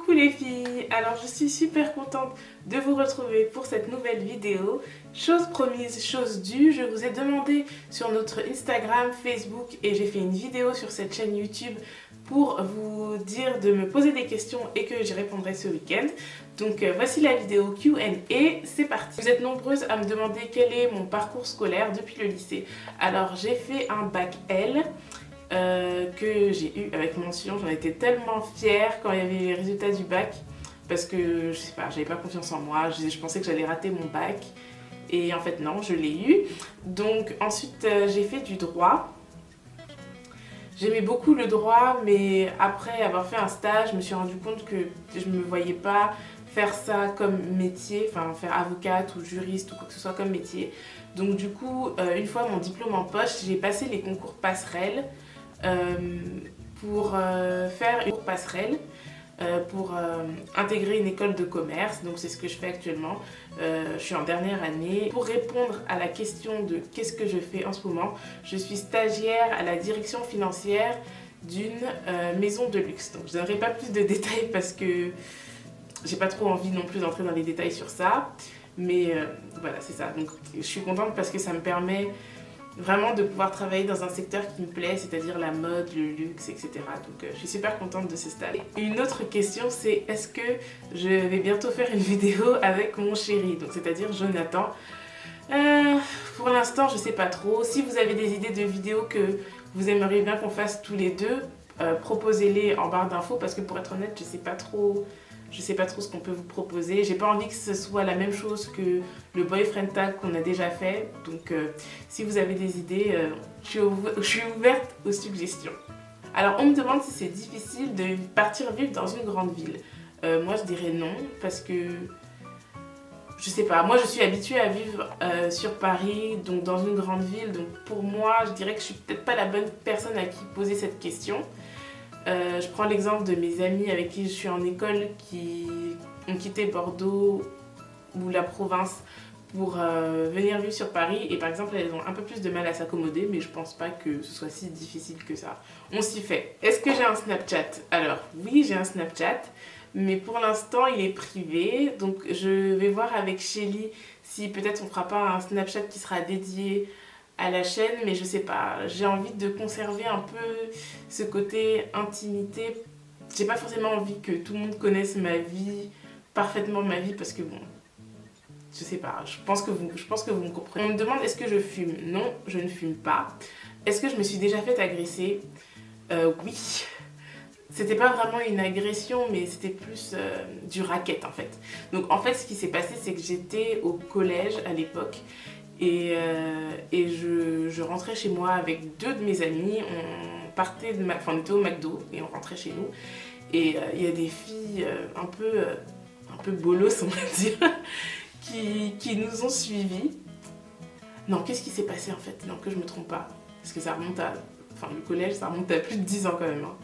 Coucou les filles, alors je suis super contente de vous retrouver pour cette nouvelle vidéo. Chose promise, chose due, je vous ai demandé sur notre Instagram, Facebook et j'ai fait une vidéo sur cette chaîne YouTube pour vous dire de me poser des questions et que j'y répondrai ce week-end. Donc voici la vidéo Q&A, c'est parti. Vous êtes nombreuses à me demander quel est mon parcours scolaire depuis le lycée. Alors j'ai fait un bac L. Que j'ai eu avec mention, j'en étais tellement fière quand il y avait les résultats du bac parce que je sais pas, j'avais pas confiance en moi, je pensais que j'allais rater mon bac et en fait non, je l'ai eu. Donc ensuite j'ai fait du droit. J'aimais beaucoup le droit, mais après avoir fait un stage, je me suis rendu compte que je me voyais pas faire ça comme métier, enfin faire avocate ou juriste ou quoi que ce soit comme métier. Donc du coup, une fois mon diplôme en poche, j'ai passé les concours passerelles pour faire une passerelle pour intégrer une école de commerce. Donc c'est ce que je fais actuellement. Je suis en dernière année. Pour répondre à la question de qu'est-ce que je fais en ce moment, je suis stagiaire à la direction financière d'une maison de luxe. Donc je ne donnerai pas plus de détails parce que j'ai pas trop envie non plus d'entrer dans les détails sur ça. Mais voilà, c'est ça. Donc je suis contente parce que ça me permet vraiment de pouvoir travailler dans un secteur qui me plaît, c'est-à-dire la mode, le luxe, etc. Donc je suis super contente de ce stage. Une autre question, c'est est-ce que je vais bientôt faire une vidéo avec mon chéri, donc c'est-à-dire Jonathan. Pour l'instant, je sais pas trop. Si vous avez des idées de vidéos que vous aimeriez bien qu'on fasse tous les deux, proposez-les en barre d'infos parce que pour être honnête, je sais pas trop ce qu'on peut vous proposer. J'ai pas envie que ce soit la même chose que le boyfriend tag qu'on a déjà fait. Donc si vous avez des idées, je suis ouverte aux suggestions. Alors on me demande si c'est difficile de partir vivre dans une grande ville. Moi je dirais non parce que je sais pas, moi je suis habituée à vivre sur Paris, donc dans une grande ville. Donc pour moi, je dirais que je suis peut-être pas la bonne personne à qui poser cette question. Je prends l'exemple de mes amis avec qui je suis en école qui ont quitté Bordeaux ou la province pour venir vivre sur Paris et par exemple elles ont un peu plus de mal à s'accommoder mais je pense pas que ce soit si difficile que ça. On s'y fait. Est-ce que j'ai un Snapchat? Alors oui, j'ai un Snapchat mais pour l'instant il est privé donc je vais voir avec Shelly si peut-être on fera pas un Snapchat qui sera dédié à la chaîne, mais je sais pas, j'ai envie de conserver un peu ce côté intimité. J'ai pas forcément envie que tout le monde connaisse ma vie, parfaitement ma vie, parce que bon, je sais pas, je pense que vous me comprenez. On me demande est-ce que je fume? Non, je ne fume pas. Est-ce que je me suis déjà fait agresser? Oui. C'était pas vraiment une agression, mais c'était plus du racket en fait. Donc en fait, ce qui s'est passé, c'est que j'étais au collège à l'époque. Et je rentrais chez moi avec deux de mes amis, on était au McDo et on rentrait chez nous. Et il y a des filles un peu bolos, on va dire, qui nous ont suivis. Non, qu'est-ce qui s'est passé en fait? Non, que je me trompe pas. Parce que ça remonte à... Enfin, le collège, ça remonte à plus de 10 ans quand même. Hein.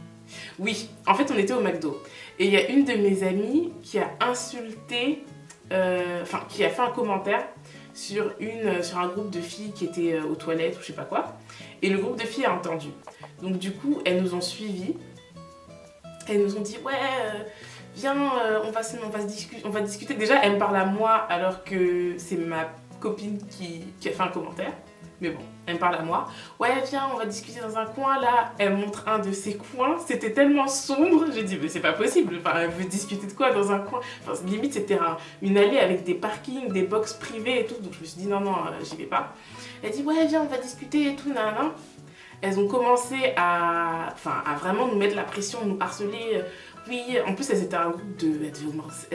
Oui, en fait, on était au McDo. Et il y a une de mes amies qui a insulté... qui a fait un commentaire sur un groupe de filles qui étaient aux toilettes ou je sais pas quoi. Et le groupe de filles a entendu. Donc du coup, elles nous ont suivis. Elles nous ont dit ouais, viens, on va discuter. Déjà, elle me parle à moi alors que c'est ma copine qui a fait un commentaire. Mais bon, elle me parle à moi. Ouais, viens, on va discuter dans un coin là. Elle montre un de ses coins. C'était tellement sombre. J'ai dit, mais c'est pas possible. Enfin, elle veut discuter de quoi dans un coin? Enfin, limite, c'était une allée avec des parkings, des box privées et tout. Donc je me suis dit, non, non, j'y vais pas. Elle dit, ouais, viens, on va discuter et tout, nan. Elles ont commencé à vraiment nous mettre la pression, nous harceler. Oui, en plus elles étaient un groupe de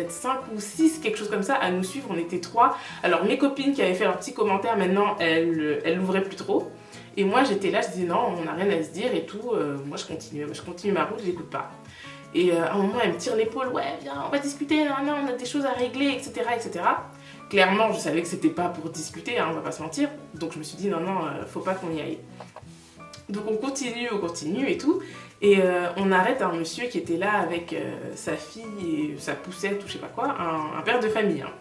5 ou 6, quelque chose comme ça, à nous suivre, on était 3. Alors mes copines qui avaient fait leurs petits commentaires, maintenant elles l'ouvraient plus trop. Et moi j'étais là, je disais non, on n'a rien à se dire et tout, moi je continue ma route, j'écoute pas. Et à un moment elle me tire l'épaule, ouais viens, on va discuter, non, on a des choses à régler, etc. etc. Clairement je savais que c'était pas pour discuter, hein, on va pas se mentir, donc je me suis dit non, faut pas qu'on y aille. Donc on continue et tout. Et on arrête un monsieur qui était là avec sa fille et sa poussette ou je sais pas quoi, un père de famille. Hein.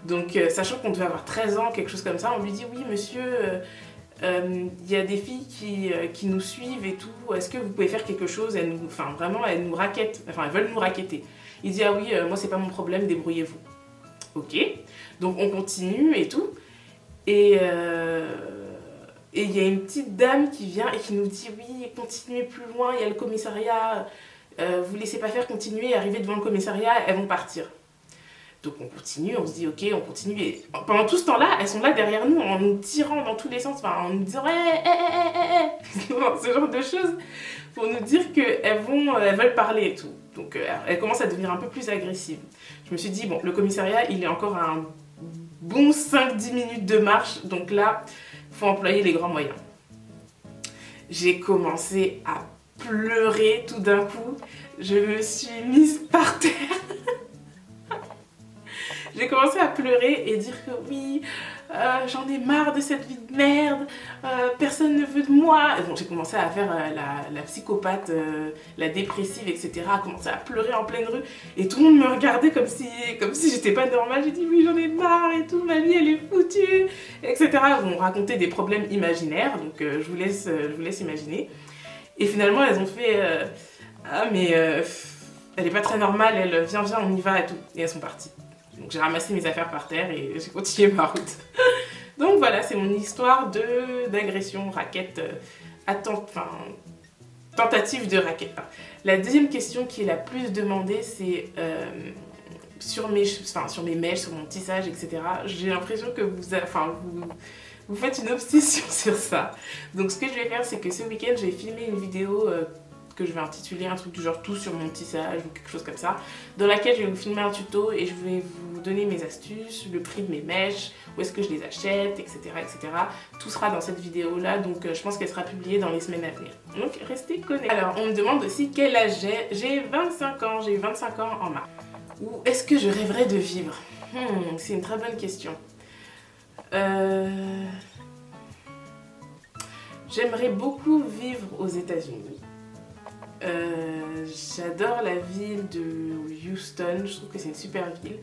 Donc sachant qu'on devait avoir 13 ans, quelque chose comme ça, on lui dit oui monsieur, Il y a des filles qui nous suivent et tout, est-ce que vous pouvez faire quelque chose? Enfin vraiment, elles nous raquettent, enfin elles veulent nous raqueter. Il dit ah oui, moi c'est pas mon problème, débrouillez-vous. Ok, donc on continue et tout. Et il y a une petite dame qui vient et qui nous dit oui, continuez plus loin, il y a le commissariat, vous laissez pas faire, continuer, arriver devant le commissariat, elles vont partir. Donc on continue, on se dit ok, on continue. Et pendant tout ce temps-là, elles sont là derrière nous en nous tirant dans tous les sens, enfin, en nous disant ce genre de choses pour nous dire qu'elles veulent parler et tout. Donc elles commencent à devenir un peu plus agressives. Je me suis dit, bon, le commissariat, il est encore à un bon 5-10 minutes de marche, donc là, il faut employer les grands moyens. J'ai commencé à pleurer tout d'un coup. Je me suis mise par terre. J'ai commencé à pleurer et dire que oui, j'en ai marre de cette vie de merde, personne ne veut de moi. Bon, j'ai commencé à faire la psychopathe, la dépressive, etc. À commencer à pleurer en pleine rue. Et tout le monde me regardait comme si j'étais pas normale. J'ai dit oui, j'en ai marre et tout, ma vie elle est foutue, etc. On racontait des problèmes imaginaires, donc je vous laisse imaginer. Et finalement, elles ont fait ah mais elle est pas très normale, elle viens, on y va et tout. Et elles sont parties. Donc j'ai ramassé mes affaires par terre et j'ai continué ma route. Donc voilà, c'est mon histoire d'agression, raquette, tentative de raquette. La deuxième question qui est la plus demandée, c'est sur mes mèches, sur mon tissage, etc. J'ai l'impression que vous faites une obsession sur ça. Donc ce que je vais faire, c'est que ce week-end, j'ai filmé une vidéo que je vais intituler un truc du genre tout sur mon tissage ou quelque chose comme ça, dans laquelle je vais vous filmer un tuto et je vais vous donner mes astuces, le prix de mes mèches, où est-ce que je les achète, etc. etc. Tout sera dans cette vidéo là, donc je pense qu'elle sera publiée dans les semaines à venir. Donc restez connectés. Alors on me demande aussi quel âge j'ai. J'ai 25 ans, j'ai eu 25 ans en mars. Où est-ce que je rêverais de vivre? C'est une très bonne question. J'aimerais beaucoup vivre aux États-Unis. J'adore la ville de Houston, je trouve que c'est une super ville.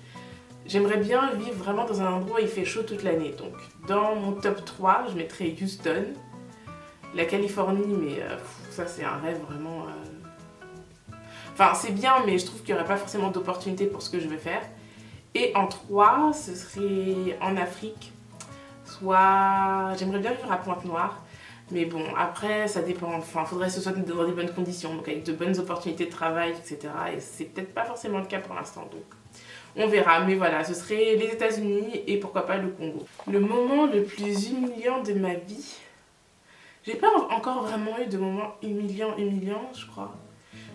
J'aimerais bien vivre vraiment dans un endroit où il fait chaud toute l'année. Donc dans mon top 3, je mettrais Houston, la Californie, mais ça c'est un rêve vraiment... Enfin c'est bien, mais je trouve qu'il n'y aurait pas forcément d'opportunité pour ce que je veux faire. Et en 3, ce serait en Afrique, soit... J'aimerais bien vivre à Pointe-Noire. Mais bon, après, ça dépend. Enfin, il faudrait que ce soit dans des bonnes conditions, donc avec de bonnes opportunités de travail, etc. Et c'est peut-être pas forcément le cas pour l'instant, donc on verra. Mais voilà, ce serait les États-Unis et pourquoi pas le Congo. Le moment le plus humiliant de ma vie, j'ai pas encore vraiment eu de moment humiliant, je crois.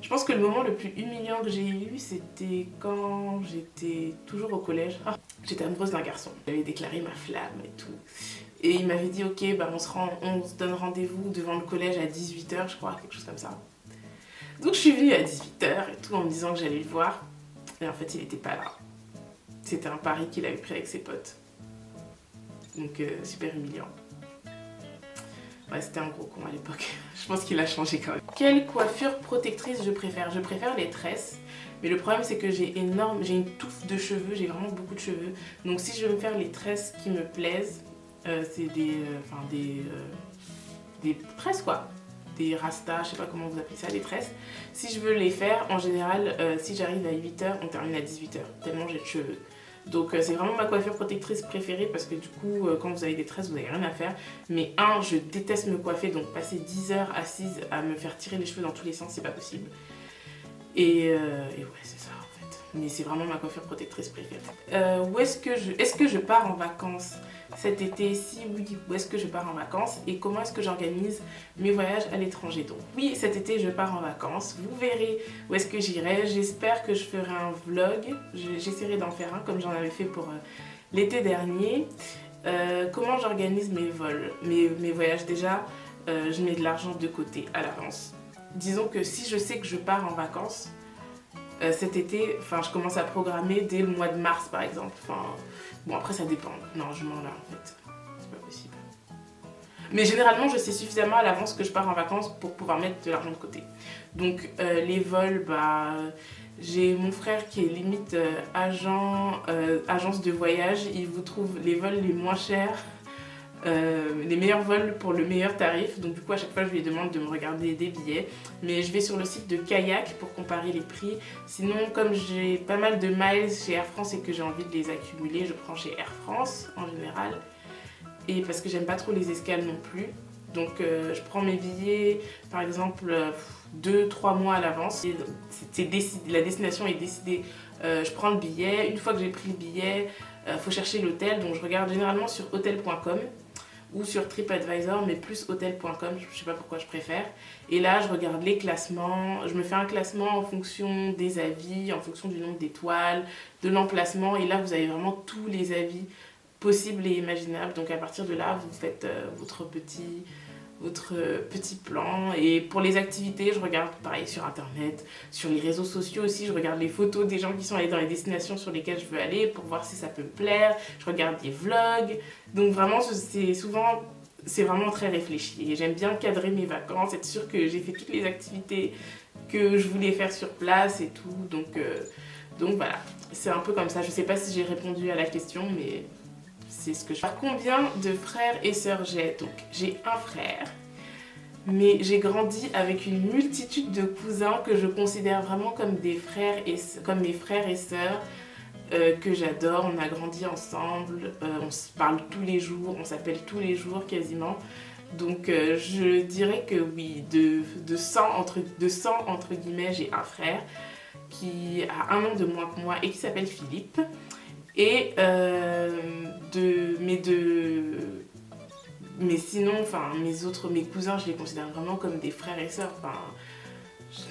Je pense que le moment le plus humiliant que j'ai eu, c'était quand j'étais toujours au collège. J'étais amoureuse d'un garçon. J'avais déclaré ma flamme et tout. Et il m'avait dit ok, bah on se donne rendez-vous devant le collège à 18h, je crois, quelque chose comme ça. Donc je suis venue à 18h et tout en me disant que j'allais le voir. Et en fait, il n'était pas là. C'était un pari qu'il avait pris avec ses potes. Donc super humiliant. Ouais, c'était un gros con à l'époque. Je pense qu'il a changé quand même. Quelle coiffure protectrice je préfère? Je préfère les tresses. Mais le problème c'est que j'ai une touffe de cheveux, j'ai vraiment beaucoup de cheveux. Donc si je veux me faire les tresses qui me plaisent, c'est des tresses quoi. Des rastas, je sais pas comment vous appelez ça, des tresses. Si je veux les faire, en général, si j'arrive à 8h, on termine à 18h, tellement j'ai de cheveux. Donc c'est vraiment ma coiffure protectrice préférée parce que du coup, quand vous avez des tresses, vous n'avez rien à faire. Mais je déteste me coiffer, donc passer 10 heures assise à me faire tirer les cheveux dans tous les sens, c'est pas possible. Et ouais, c'est ça en fait. Mais c'est vraiment ma coiffure protectrice préférée. Est-ce que je pars en vacances cet été? Si oui, où est-ce que je pars en vacances? Et comment est-ce que j'organise mes voyages à l'étranger? Donc oui, cet été je pars en vacances. Vous verrez où est-ce que j'irai. J'espère que je ferai un vlog. J'essaierai d'en faire un comme j'en avais fait pour l'été dernier. Comment j'organise mes vols, mes voyages? Déjà, je mets de l'argent de côté à l'avance. Disons que si je sais que je pars en vacances cet été, je commence à programmer dès le mois de mars par exemple. Bon après ça dépend. Non, je mens là en fait. C'est pas possible. Mais généralement je sais suffisamment à l'avance que je pars en vacances pour pouvoir mettre de l'argent de côté. Donc les vols, j'ai mon frère qui est limite agence de voyage. Il vous trouve les vols les moins chers les meilleurs vols pour le meilleur tarif. Donc du coup à chaque fois je lui demande de me regarder des billets, mais je vais sur le site de Kayak pour comparer les prix. Sinon, comme j'ai pas mal de miles chez Air France et que j'ai envie de les accumuler, je prends chez Air France en général, et parce que j'aime pas trop les escales non plus. Donc je prends mes billets par exemple 2-3 mois à l'avance. La destination est décidée, je prends le billet. Une fois que j'ai pris le billet, faut chercher l'hôtel, donc je regarde généralement sur hotel.com ou sur TripAdvisor, mais plus hotel.com, je sais pas pourquoi je préfère. Et là je regarde les classements, je me fais un classement en fonction des avis, en fonction du nombre d'étoiles, de l'emplacement, et là vous avez vraiment tous les avis possibles et imaginables. Donc à partir de là vous faites votre petit plan. Et pour les activités, je regarde pareil sur internet, sur les réseaux sociaux aussi, je regarde les photos des gens qui sont allés dans les destinations sur lesquelles je veux aller pour voir si ça peut me plaire, je regarde des vlogs. Donc vraiment c'est vraiment très réfléchi et j'aime bien cadrer mes vacances, être sûre que j'ai fait toutes les activités que je voulais faire sur place et tout. Donc voilà, c'est un peu comme ça. Je sais pas si j'ai répondu à la question, mais c'est ce que je fais. Combien de frères et sœurs j'ai? Donc j'ai un frère, mais j'ai grandi avec une multitude de cousins que je considère vraiment comme comme mes frères et sœurs, que j'adore. On a grandi ensemble, on se parle tous les jours, on s'appelle tous les jours quasiment. Donc je dirais que oui, de 100 entre guillemets, j'ai un frère qui a 1 an de moins que moi et qui s'appelle Philippe. Et mais sinon, enfin mes cousins, je les considère vraiment comme des frères et sœurs. Enfin,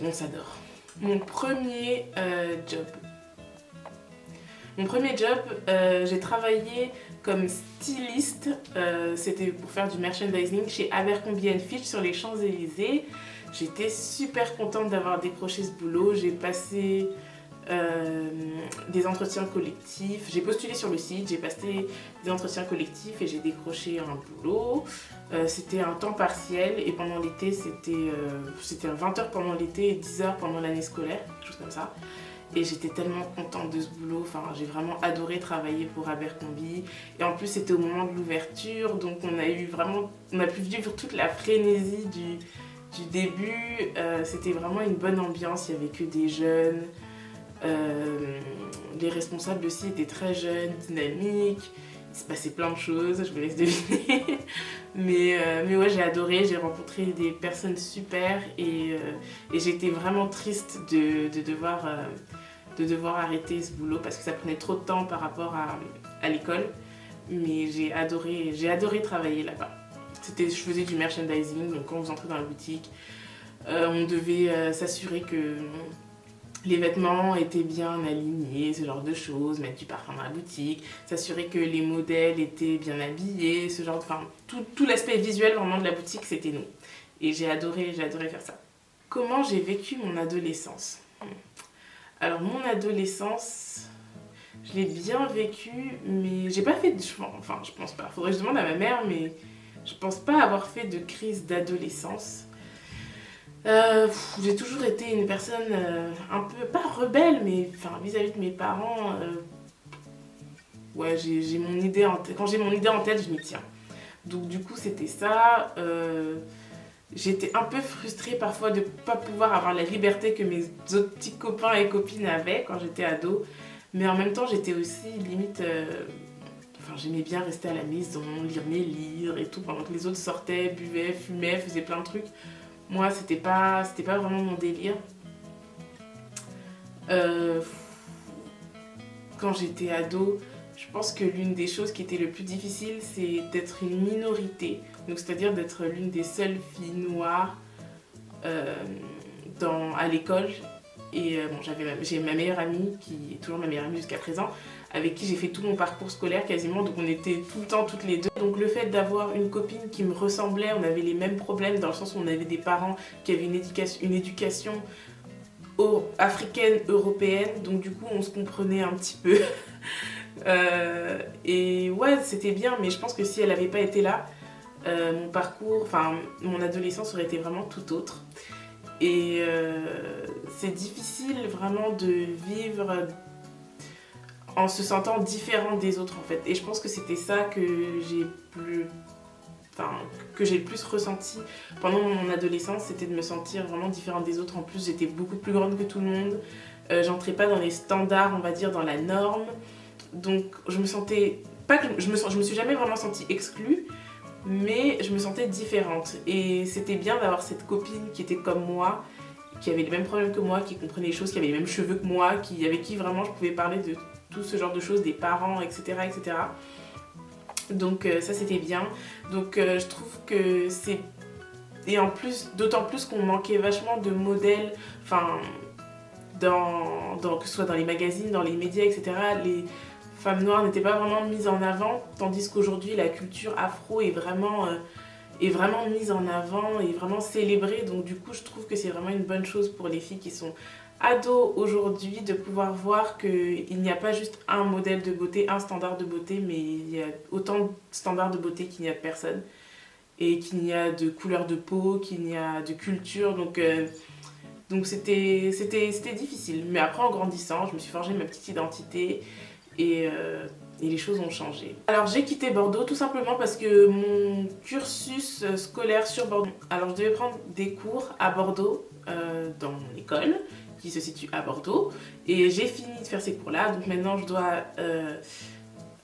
on s'adore. Mon premier job. J'ai travaillé comme styliste. C'était pour faire du merchandising chez Abercrombie & Fitch sur les Champs-Élysées. J'étais super contente d'avoir décroché ce boulot. J'ai passé des entretiens collectifs. J'ai postulé sur le site, j'ai passé des entretiens collectifs et j'ai décroché un boulot. C'était un temps partiel et pendant l'été, c'était 20 heures pendant l'été et 10 heures pendant l'année scolaire, quelque chose comme ça. Et j'étais tellement contente de ce boulot, enfin, j'ai vraiment adoré travailler pour Abercrombie. Et en plus, c'était au moment de l'ouverture, donc on a pu vivre toute la frénésie du début. C'était vraiment une bonne ambiance, il n'y avait que des jeunes. Les responsables aussi étaient très jeunes, dynamiques, il se passait plein de choses, je me laisse deviner. mais ouais, j'ai adoré, j'ai rencontré des personnes super et j'étais vraiment triste de devoir arrêter ce boulot parce que ça prenait trop de temps par rapport à l'école. Mais j'ai adoré travailler là-bas. Je faisais du merchandising, donc quand vous entrez dans la boutique, on devait s'assurer que les vêtements étaient bien alignés, ce genre de choses, mettre du parfum dans la boutique, s'assurer que les modèles étaient bien habillés, ce genre de... Enfin, tout l'aspect visuel vraiment de la boutique, c'était nous. Et j'ai adoré faire ça. Comment j'ai vécu mon adolescence? Alors, mon adolescence, je l'ai bien vécue, mais j'ai pas fait... Enfin, je pense pas. Faudrait que je demande à ma mère, mais je pense pas avoir fait de crise d'adolescence. J'ai toujours été une personne un peu, pas rebelle, mais enfin, vis-à-vis de mes parents, ouais, j'ai mon idée en tête. Quand j'ai mon idée en tête, je m'y tiens. Donc du coup, c'était ça. J'étais un peu frustrée parfois de ne pas pouvoir avoir la liberté que mes autres petits copains et copines avaient quand j'étais ado. Mais en même temps, j'étais aussi limite... Enfin, j'aimais bien rester à la maison, lire mes livres et tout, pendant que les autres sortaient, buvaient, fumaient, faisaient plein de trucs. Moi, c'était pas vraiment mon délire. Quand j'étais ado, je pense que l'une des choses qui était le plus difficile, c'est d'être une minorité. Donc, c'est-à-dire d'être l'une des seules filles noires à l'école. Et bon, j'ai ma meilleure amie, qui est toujours ma meilleure amie jusqu'à présent, avec qui j'ai fait tout mon parcours scolaire quasiment, donc on était tout le temps toutes les deux. Donc le fait d'avoir une copine qui me ressemblait, on avait les mêmes problèmes dans le sens où on avait des parents qui avaient une éducation africaine, européenne, donc du coup on se comprenait un petit peu. Et ouais, c'était bien, mais je pense que si elle n'avait pas été là, mon parcours, enfin mon adolescence aurait été vraiment tout autre. Et c'est difficile vraiment de vivre en se sentant différent des autres en fait. Et je pense que c'était ça que j'ai que j'ai le plus ressenti pendant mon adolescence, c'était de me sentir vraiment différente des autres. En plus, j'étais beaucoup plus grande que tout le monde. J'entrais pas dans les standards, on va dire, dans la norme. Donc, je me sentais... Pas que je me suis jamais vraiment sentie exclue, mais je me sentais différente. Et c'était bien d'avoir cette copine qui était comme moi, qui avait les mêmes problèmes que moi, qui comprenait les choses, qui avait les mêmes cheveux que moi, avec qui vraiment je pouvais parler de tout ce genre de choses, des parents, etc. etc. Donc ça c'était bien. Donc je trouve que c'est... Et en plus, d'autant plus qu'on manquait vachement de modèles, enfin, que ce soit dans les magazines, dans les médias, etc. Les femmes noires n'étaient pas vraiment mises en avant, tandis qu'aujourd'hui la culture afro est vraiment mise en avant, est vraiment célébrée. Donc du coup je trouve que c'est vraiment une bonne chose pour les filles qui sont ados aujourd'hui de pouvoir voir qu'il n'y a pas juste un modèle de beauté, un standard de beauté, mais il y a autant de standards de beauté qu'il n'y a de personnes et qu'il n'y a de couleur de peau, qu'il n'y a de culture. Donc c'était difficile. Mais après en grandissant, je me suis forgé ma petite identité et les choses ont changé. Alors j'ai quitté Bordeaux tout simplement parce que mon cursus scolaire sur Bordeaux... Alors je devais prendre des cours à Bordeaux dans mon école qui se situe à Bordeaux et j'ai fini de faire ces cours-là. Donc maintenant je dois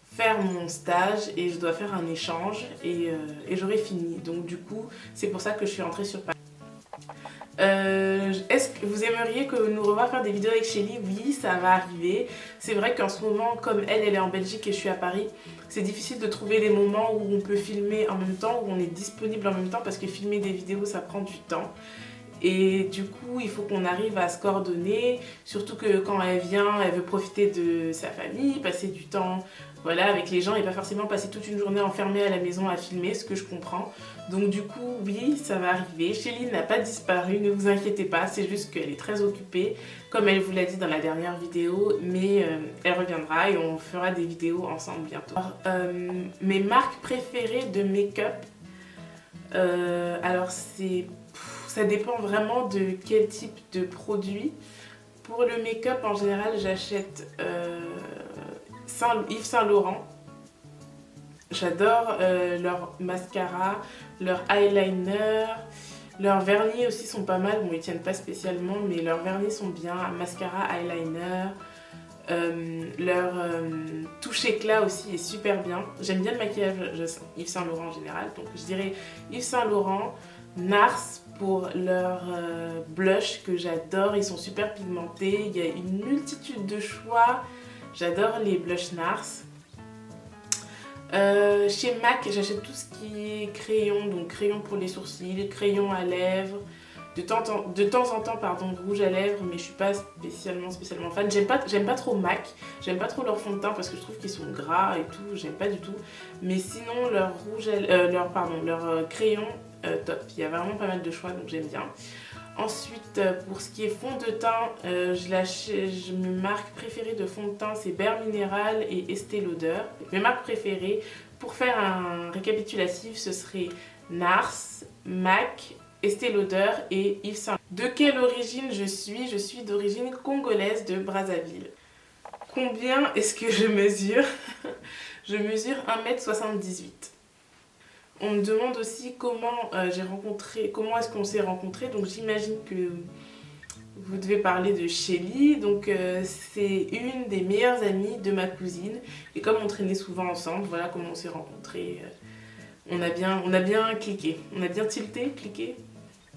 faire mon stage et je dois faire un échange et j'aurai fini. Donc du coup c'est pour ça que je suis rentrée sur Paris. Est-ce que vous aimeriez que nous revoions faire des vidéos avec Shelly? Oui, ça va arriver. C'est vrai qu'en ce moment, comme elle est en Belgique et je suis à Paris, c'est difficile de trouver des moments où on peut filmer en même temps, où on est disponible en même temps, parce que filmer des vidéos, ça prend du temps. Et du coup, il faut qu'on arrive à se coordonner, surtout que quand elle vient, elle veut profiter de sa famille, passer du temps avec les gens et pas forcément passer toute une journée enfermée à la maison à filmer, ce que je comprends. Donc du coup, oui, ça va arriver. Shelly n'a pas disparu, ne vous inquiétez pas, c'est juste qu'elle est très occupée, comme elle vous l'a dit dans la dernière vidéo, mais elle reviendra et on fera des vidéos ensemble bientôt. Alors, mes marques préférées de make-up, alors ça dépend vraiment de quel type de produit. Pour le make-up, en général, j'achète Yves Saint Laurent. J'adore leur mascara, leur eyeliner, leurs vernis aussi sont pas mal. Bon, ils tiennent pas spécialement, mais leurs vernis sont bien. Mascara, eyeliner, leur touche éclat aussi est super bien. J'aime bien le maquillage Yves Saint Laurent en général, donc je dirais Yves Saint Laurent, NARS pour leur blush que j'adore. Ils sont super pigmentés, il y a une multitude de choix. J'adore les blush NARS. Chez MAC, j'achète tout ce qui est crayon, donc crayon pour les sourcils, crayon à lèvres, de temps en temps, rouge à lèvres, mais je suis pas spécialement fan. J'aime pas trop MAC, j'aime pas trop leur fond de teint parce que je trouve qu'ils sont gras et tout, j'aime pas du tout. Mais sinon, leur crayon, top. Il y a vraiment pas mal de choix, donc j'aime bien. Ensuite, pour ce qui est fond de teint, mes marques préférées de fond de teint, c'est Bare Mineral et Estée Lauder. Mes marques préférées, pour faire un récapitulatif, ce serait NARS, MAC, Estée Lauder et Yves Saint Laurent. De quelle origine je suis? Je suis d'origine congolaise de Brazzaville. Combien est-ce que je mesure? Je mesure 1m78. On me demande aussi comment est-ce qu'on s'est rencontrés. Donc j'imagine que vous devez parler de Shelly. Donc c'est une des meilleures amies de ma cousine. Et comme on traînait souvent ensemble, voilà comment on s'est rencontrés. On a bien cliqué. On a bien tilté, cliqué.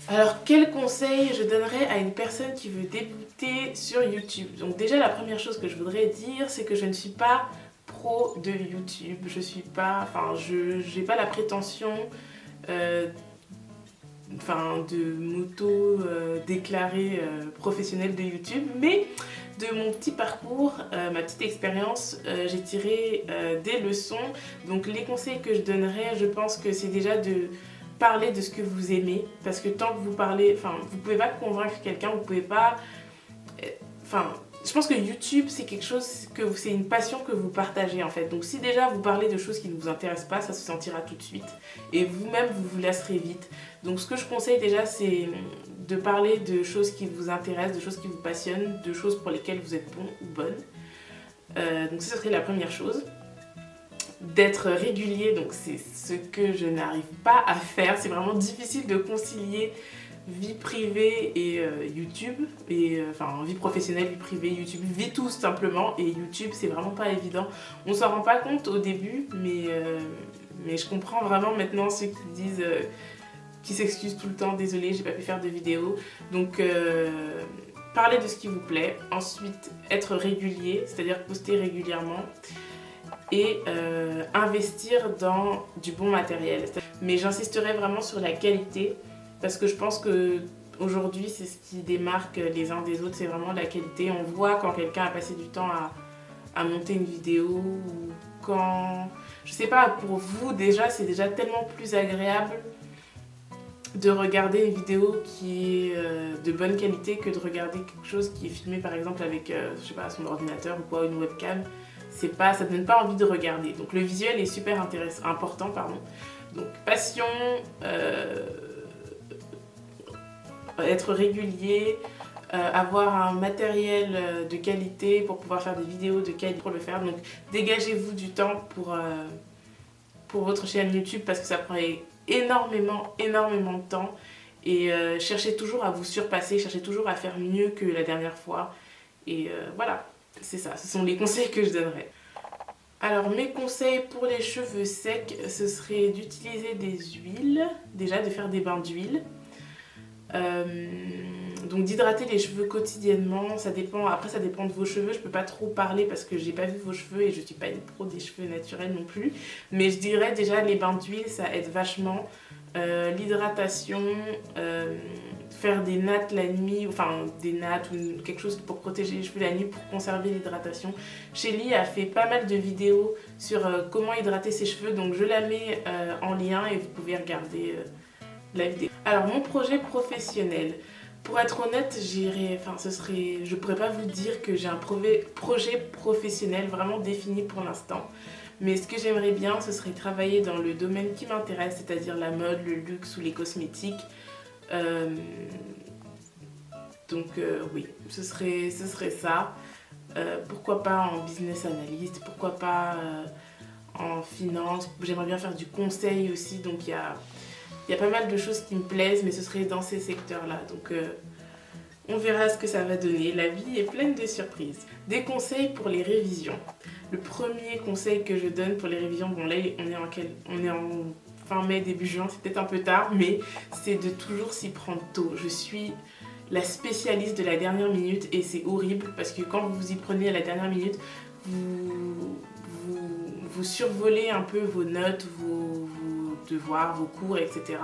Alors quel conseil je donnerais à une personne qui veut débuter sur YouTube? Donc déjà la première chose que je voudrais dire, c'est que je ne suis pas pro de YouTube, j'ai pas la prétention de m'auto déclarer professionnelle de YouTube, mais de mon petit parcours, ma petite expérience, j'ai tiré des leçons. Donc les conseils que je donnerais, je pense que c'est déjà de parler de ce que vous aimez, parce que tant que vous parlez, vous pouvez pas convaincre quelqu'un, vous pouvez pas, je pense que YouTube, c'est quelque chose c'est une passion que vous partagez en fait. Donc si déjà vous parlez de choses qui ne vous intéressent pas, ça se sentira tout de suite. Et vous-même, vous vous lasserez vite. Donc ce que je conseille déjà, c'est de parler de choses qui vous intéressent, de choses qui vous passionnent, de choses pour lesquelles vous êtes bon ou bonne. Donc ça serait la première chose. d'être régulier, donc c'est ce que je n'arrive pas à faire. C'est vraiment difficile de concilier vie privée et YouTube, et enfin vie professionnelle, vie privée, YouTube, vie tout simplement, et YouTube c'est vraiment pas évident. On s'en rend pas compte au début, mais je comprends vraiment maintenant ceux qui disent, qui s'excusent tout le temps, désolé j'ai pas pu faire de vidéo. Donc parlez de ce qui vous plaît, ensuite être régulier, c'est-à-dire poster régulièrement, et investir dans du bon matériel. Mais j'insisterai vraiment sur la qualité, parce que je pense que aujourd'hui c'est ce qui démarque les uns des autres, c'est vraiment la qualité. On voit quand quelqu'un a passé du temps à monter une vidéo, ou quand... Je sais pas, pour vous déjà, c'est déjà tellement plus agréable de regarder une vidéo qui est de bonne qualité que de regarder quelque chose qui est filmé par exemple avec, je sais pas, son ordinateur ou quoi, une webcam. C'est pas, ça ne donne pas envie de regarder. Donc le visuel est super important, pardon. Donc passion, être régulier, avoir un matériel de qualité pour pouvoir faire des vidéos de qualité pour le faire. Donc dégagez-vous du temps pour votre chaîne YouTube, parce que ça prend énormément de temps, et cherchez toujours à vous surpasser, cherchez toujours à faire mieux que la dernière fois, et voilà, c'est ça, ce sont les conseils que je donnerais. Alors mes conseils pour les cheveux secs, ce serait d'utiliser des huiles, déjà de faire des bains d'huile. Donc d'hydrater les cheveux quotidiennement, ça dépend, après ça dépend de vos cheveux, je peux pas trop parler parce que j'ai pas vu vos cheveux et je suis pas une pro des cheveux naturels non plus, mais je dirais déjà les bains d'huile ça aide vachement, l'hydratation, faire des nattes la nuit, enfin des nattes ou quelque chose pour protéger les cheveux la nuit pour conserver l'hydratation. Shelly a fait pas mal de vidéos sur comment hydrater ses cheveux, donc je la mets en lien et vous pouvez regarder la vidéo. Alors mon projet professionnel, pour être honnête, je pourrais pas vous dire que j'ai un projet professionnel vraiment défini pour l'instant, mais ce que j'aimerais bien ce serait travailler dans le domaine qui m'intéresse, c'est-à-dire la mode, le luxe ou les cosmétiques. Oui, ce serait ça. Pourquoi pas en business analyst, pourquoi pas en finance, j'aimerais bien faire du conseil aussi, donc il y a pas mal de choses qui me plaisent, mais ce serait dans ces secteurs-là. Donc on verra ce que ça va donner. La vie est pleine de surprises. Des conseils pour les révisions. Le premier conseil que je donne pour les révisions, bon là on est en fin mai, début juin, c'est peut-être un peu tard, mais c'est de toujours s'y prendre tôt. Je suis la spécialiste de la dernière minute et c'est horrible parce que quand vous vous y prenez à la dernière minute, vous survolez un peu vos notes, vos devoirs, vos cours, etc.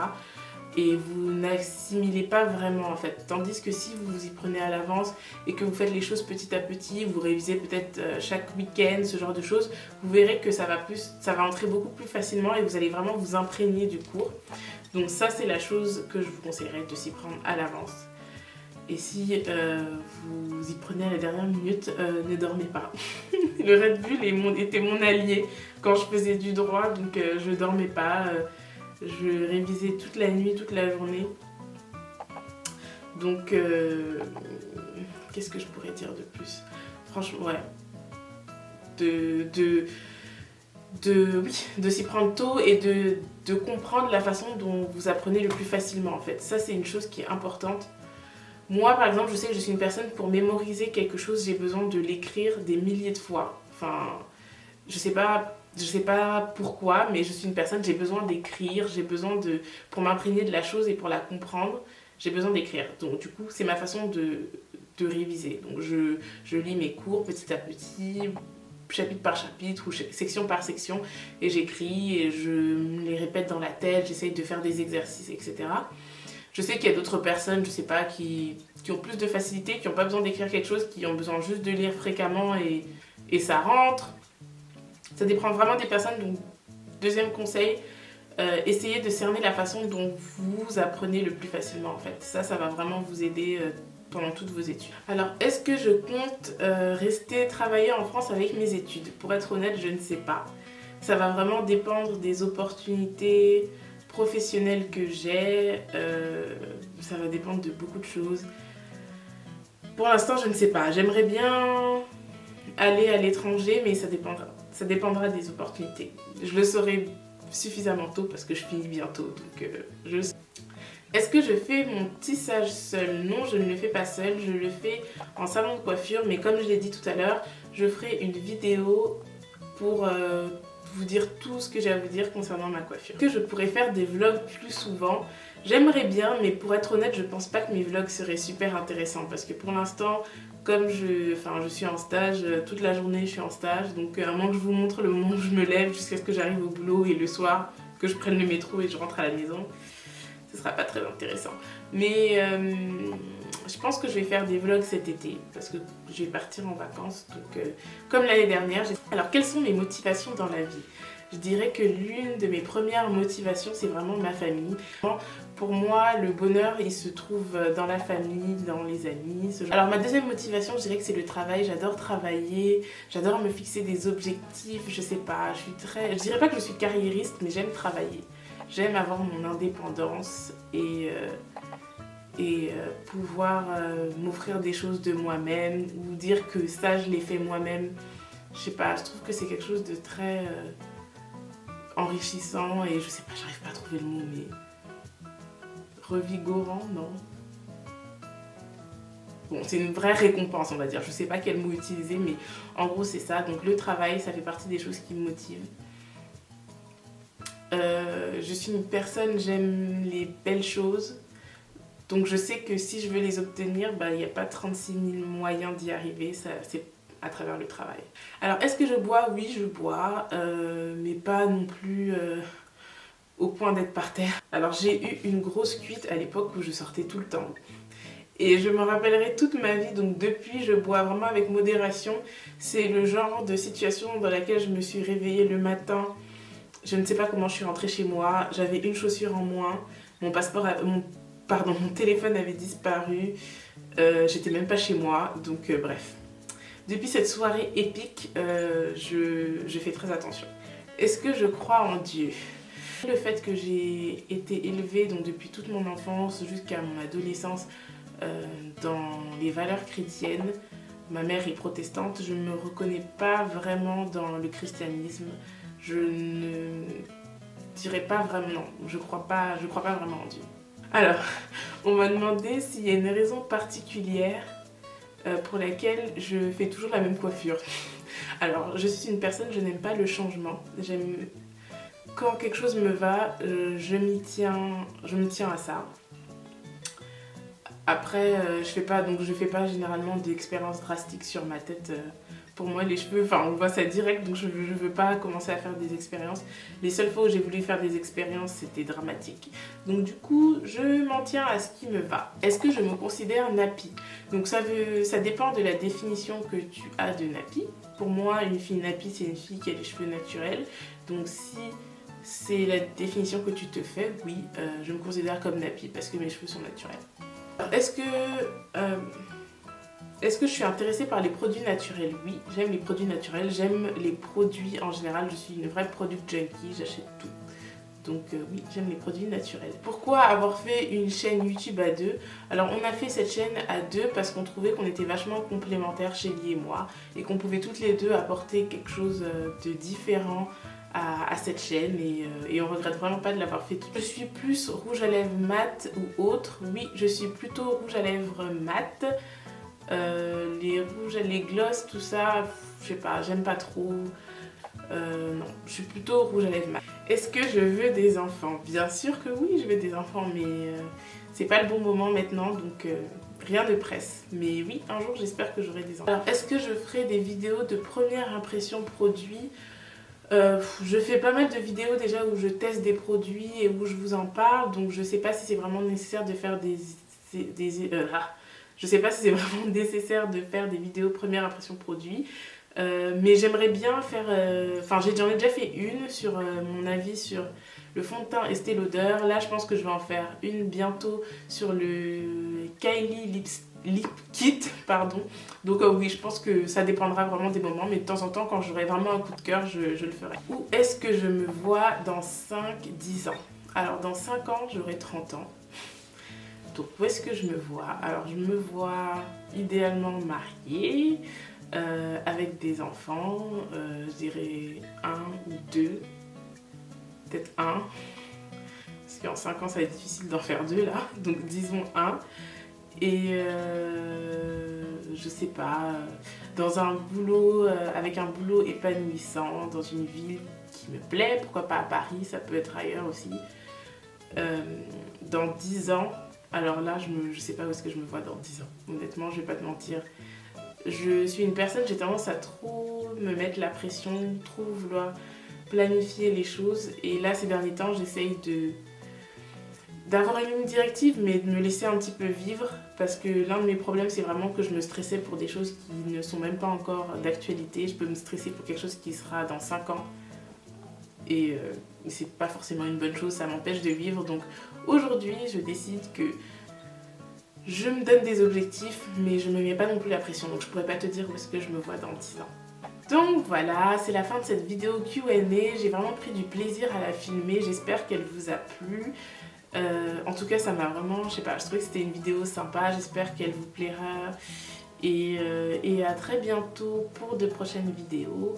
Et vous n'assimilez pas vraiment en fait. Tandis que si vous vous y prenez à l'avance et que vous faites les choses petit à petit, vous révisez peut-être chaque week-end, ce genre de choses, vous verrez que ça va entrer beaucoup plus facilement et vous allez vraiment vous imprégner du cours. Donc ça c'est la chose que je vous conseillerais, de s'y prendre à l'avance. Et si vous y prenez à la dernière minute, ne dormez pas. Le Red Bull était mon allié quand je faisais du droit, donc je dormais pas. Je révisais toute la nuit, toute la journée. Donc, qu'est-ce que je pourrais dire de plus? Franchement, ouais. De s'y prendre tôt et de comprendre la façon dont vous apprenez le plus facilement en fait. Ça, c'est une chose qui est importante. Moi, par exemple, je sais que je suis une personne, pour mémoriser quelque chose, j'ai besoin de l'écrire des milliers de fois. Enfin, je sais pas pourquoi, mais je suis une personne, j'ai besoin d'écrire, pour m'imprégner de la chose et pour la comprendre, j'ai besoin d'écrire. Donc du coup, c'est ma façon de réviser. Donc je lis mes cours petit à petit, chapitre par chapitre ou section par section, et j'écris et je me les répète dans la tête, j'essaye de faire des exercices, etc. Je sais qu'il y a d'autres personnes, je sais pas, qui ont plus de facilité, qui n'ont pas besoin d'écrire quelque chose, qui ont besoin juste de lire fréquemment et ça rentre. Ça dépend vraiment des personnes. Donc, deuxième conseil, essayez de cerner la façon dont vous apprenez le plus facilement en fait. Ça va vraiment vous aider pendant toutes vos études. Alors, est-ce que je compte rester travailler en France avec mes études? Pour être honnête, je ne sais pas. Ça va vraiment dépendre des opportunités professionnelles que j'ai. Ça va dépendre de beaucoup de choses. Pour l'instant, je ne sais pas. J'aimerais bien aller à l'étranger, mais ça dépendra des opportunités. Je le saurai suffisamment tôt parce que je finis bientôt, donc je le sais. Est-ce que je fais mon tissage seule? Non, je ne le fais pas seule, je le fais en salon de coiffure, mais comme je l'ai dit tout à l'heure, je ferai une vidéo pour vous dire tout ce que j'ai à vous dire concernant ma coiffure. Est-ce que je pourrais faire des vlogs plus souvent? J'aimerais bien, mais pour être honnête, je pense pas que mes vlogs seraient super intéressants parce que pour l'instant, comme je suis en stage, toute la journée je suis en stage, donc à moins que je vous montre le moment où je me lève jusqu'à ce que j'arrive au boulot et le soir que je prenne le métro et je rentre à la maison, ce sera pas très intéressant. Mais je pense que je vais faire des vlogs cet été parce que je vais partir en vacances, donc comme l'année dernière. Alors quelles sont mes motivations dans la vie? Je dirais que l'une de mes premières motivations, c'est vraiment ma famille. Pour moi, le bonheur, il se trouve dans la famille, dans les amis. Alors ma deuxième motivation, je dirais que c'est le travail. J'adore travailler, j'adore me fixer des objectifs, je sais pas, je dirais pas que je suis carriériste, mais j'aime travailler. J'aime avoir mon indépendance et pouvoir m'offrir des choses de moi-même ou dire que ça, je l'ai fait moi-même. Je sais pas, je trouve que c'est quelque chose de très enrichissant et je sais pas, j'arrive pas à trouver le mot, mais revigorant, non? Bon, c'est une vraie récompense, on va dire. Je sais pas quel mot utiliser, mais en gros, c'est ça. Donc le travail, ça fait partie des choses qui me motivent. Je suis une personne, j'aime les belles choses. Donc je sais que si je veux les obtenir, il n'y a pas 36 000 moyens d'y arriver, c'est à travers le travail. Alors est-ce que je bois? Oui, je bois, mais pas non plus au point d'être par terre. Alors j'ai eu une grosse cuite à l'époque où je sortais tout le temps. Et je me rappellerai toute ma vie, donc depuis je bois vraiment avec modération. C'est le genre de situation dans laquelle je me suis réveillée le matin. Je ne sais pas comment je suis rentrée chez moi, j'avais une chaussure en moins, mon téléphone avait disparu, j'étais même pas chez moi, donc bref. Depuis cette soirée épique, je fais très attention. Est-ce que je crois en Dieu? Le fait que j'ai été élevée donc depuis toute mon enfance jusqu'à mon adolescence dans les valeurs chrétiennes, ma mère est protestante, je ne me reconnais pas vraiment dans le christianisme. Je ne dirais pas vraiment, non, je crois pas vraiment en Dieu. Alors, on m'a demandé s'il y a une raison particulière pour laquelle je fais toujours la même coiffure. Alors, je suis une personne, je n'aime pas le changement. Quand quelque chose me va, je me tiens à ça. Après, je fais pas généralement d'expériences drastiques sur ma tête. Pour moi, les cheveux, on voit ça direct, donc je veux pas commencer à faire des expériences. Les seules fois où j'ai voulu faire des expériences, c'était dramatique. Donc du coup, je m'en tiens à ce qui me va. Est-ce que je me considère nappie? Donc ça dépend de la définition que tu as de nappie. Pour moi, une fille nappie, c'est une fille qui a les cheveux naturels. Donc si c'est la définition que tu te fais, oui, je me considère comme nappie parce que mes cheveux sont naturels. Est-ce que je suis intéressée par les produits naturels? Oui, j'aime les produits naturels, j'aime les produits en général, je suis une vraie product junkie, j'achète tout. Donc oui, j'aime les produits naturels. Pourquoi avoir fait une chaîne YouTube à deux? Alors on a fait cette chaîne à deux parce qu'on trouvait qu'on était vachement complémentaires, Shelly et moi, et qu'on pouvait toutes les deux apporter quelque chose de différent à cette chaîne et on regrette vraiment pas de l'avoir fait. Je suis plus rouge à lèvres mat ou autre. Oui, je suis plutôt rouge à lèvres mat. Les gloss, tout ça, je sais pas, j'aime pas trop. Non, je suis plutôt rouge à lèvres mat. Est-ce que je veux des enfants? Bien sûr que oui, je veux des enfants, mais c'est pas le bon moment maintenant, donc rien ne presse. Mais oui, un jour j'espère que j'aurai des enfants. Alors, est-ce que je ferai des vidéos de première impression produit? Je fais pas mal de vidéos déjà où je teste des produits et où je vous en parle, donc je sais pas si c'est vraiment nécessaire de faire je sais pas si c'est vraiment nécessaire de faire des vidéos première impression produit, mais j'aimerais bien faire, j'en ai déjà fait une sur mon avis sur le fond de teint Estée Lauder. Là je pense que je vais en faire une bientôt sur le Kylie Lip Kit, pardon. Donc oui, je pense que ça dépendra vraiment des moments, mais de temps en temps quand j'aurai vraiment un coup de cœur, je le ferai. Où est-ce que je me vois dans 5-10 ans? Alors dans 5 ans, j'aurai 30 ans. Donc où est-ce que je me vois? Alors je me vois idéalement mariée, avec des enfants, je dirais 1 ou 2, peut-être 1, parce qu'en 5 ans ça va être difficile d'en faire 2 là, donc disons 1. Et je sais pas, dans un boulot, avec un boulot épanouissant, dans une ville qui me plaît, pourquoi pas à Paris, ça peut être ailleurs aussi. Dans 10 ans, alors là je sais pas où est-ce que je me vois dans 10 ans, honnêtement je vais pas te mentir. Je suis une personne, j'ai tendance à trop me mettre la pression, trop vouloir planifier les choses. Et là, ces derniers temps, j'essaye d'avoir une ligne directive, mais de me laisser un petit peu vivre. Parce que l'un de mes problèmes, c'est vraiment que je me stressais pour des choses qui ne sont même pas encore d'actualité. Je peux me stresser pour quelque chose qui sera dans 5 ans. Et c'est pas forcément une bonne chose, ça m'empêche de vivre. Donc aujourd'hui, je décide que je me donne des objectifs, mais je ne me mets pas non plus la pression, donc je pourrais pas te dire où est-ce que je me vois dans 10 ans. Donc voilà, c'est la fin de cette vidéo Q&A. J'ai vraiment pris du plaisir à la filmer, j'espère qu'elle vous a plu. En tout cas, ça m'a vraiment, je sais pas, je trouvais que c'était une vidéo sympa, j'espère qu'elle vous plaira. Et à très bientôt pour de prochaines vidéos.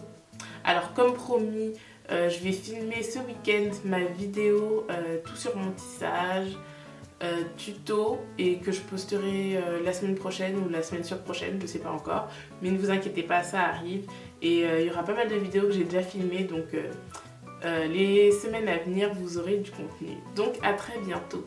Alors comme promis, je vais filmer ce week-end ma vidéo tout sur mon tissage. Tuto et que je posterai la semaine prochaine ou la semaine surprochaine, je sais pas encore, mais ne vous inquiétez pas, ça arrive et il y aura pas mal de vidéos que j'ai déjà filmées, donc les semaines à venir vous aurez du contenu. Donc à très bientôt.